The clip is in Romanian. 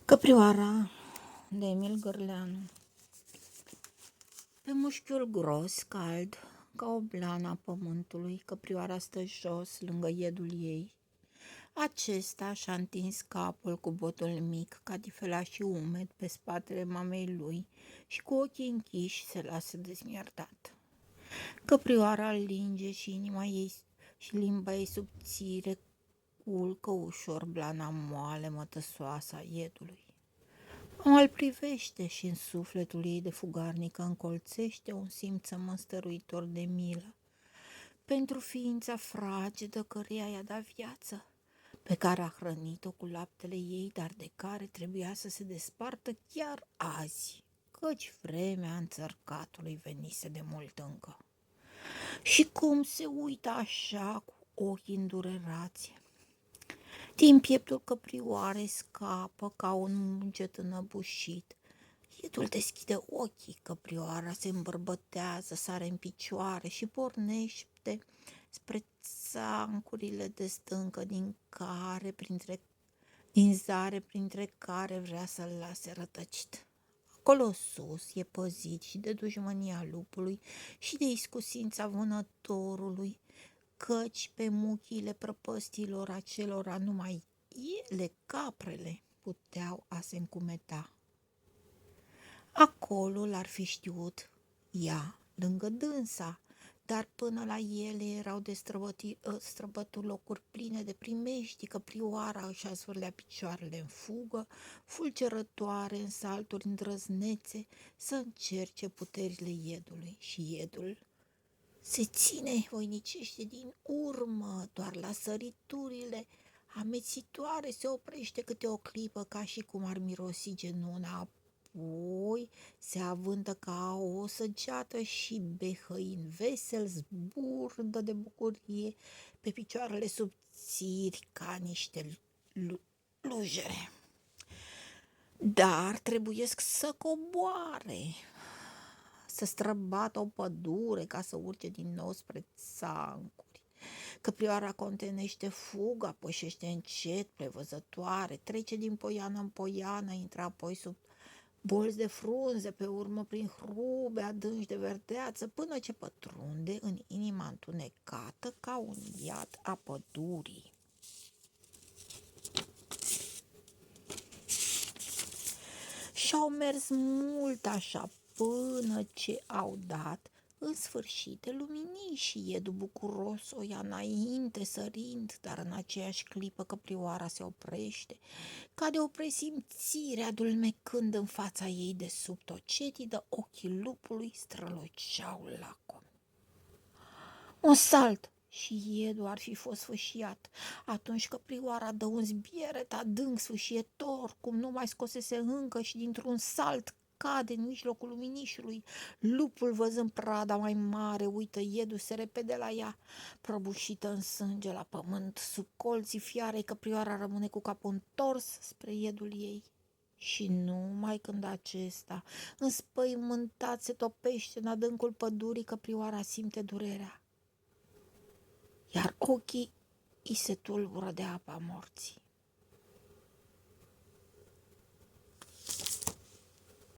Căprioara de Emil Gârleanu. Pe mușchiul gros, cald, ca o blană a pământului, căprioara stă jos lângă iedul ei. Acesta și-a întins capul cu botul mic, și umed, pe spatele mamei lui și cu ochii închiși se lasă dezmierdat. Căprioara îl linge și inima ei și limba ei subțire culcă ușor blana moale mătăsoasă a iedului. Mama îl privește și în sufletul ei de fugarnică încolțește un simțământ stăruitor de milă pentru ființa fragedă căreia i-a dat viață, pe care a hrănit-o cu laptele ei, dar de care trebuia să se despartă chiar azi, căci vremea înțărcatului venise de mult încă. Și cum se uită așa cu ochii îndurerați, din pieptul căprioarei scapă ca un munget înăbușit. Iedul deschide ochii, căprioara se îmbărbătează, sare în picioare și pornește spre țancurile de stâncă din zare printre care vrea să-l lase rătăcit. Acolo sus e păzit și de dușmânia lupului și de iscusința vânătorului, căci pe muchile prăpăstilor acelora numai ele, caprele, puteau a se încumeta. Acolo l-ar fi știut ea, lângă dânsa, dar până la ele erau de străbături locuri pline de primești, căprioara își zvârlea picioarele în fugă, fulgerătoare în salturi îndrăznețe, să încerce puterile iedului și iedul se ține voinicește din urmă, doar la săriturile amețitoare se oprește câte o clipă, ca și cum ar mirosi genuna, apoi se avântă ca o săgeată și behăin vesel zburdă de bucurie pe picioarele subțiri ca niște lujere. Dar trebuiesc să coboare, să străbată o pădure ca să urce din nou spre țancuri. Căprioara contenește fuga, pășește încet, prevăzătoare, trece din poiană în poiană, intră apoi sub bolți de frunze, pe urmă prin hrube adânci de verdeață, până ce pătrunde în inima întunecată ca un iad a pădurii. Și-au mers mult așa, până ce au dat în sfârșit de luminii și iedul bucuros o ia înainte sărind, dar în aceeași clipă căprioara se oprește, ca de o presimțire adulmecând în fața ei de sub tocetidă, ochii lupului străluceau lacom. Un salt și iedul ar fi fost sfâșiat. Atunci căprioara dă un zbieret adânc sfâșietor, cum nu mai scosese încă, și dintr-un salt cade în mijlocul luminișului. Lupul, văzând prada mai mare, uită iedul, se repede la ea, prăbușită în sânge la pământ, sub colții fiarei, căprioara rămâne cu capul întors spre iedul ei. Și numai când acesta, înspăimântat, se topește în adâncul pădurii, căprioara simte durerea, iar ochii îi se tulbură de apa morții.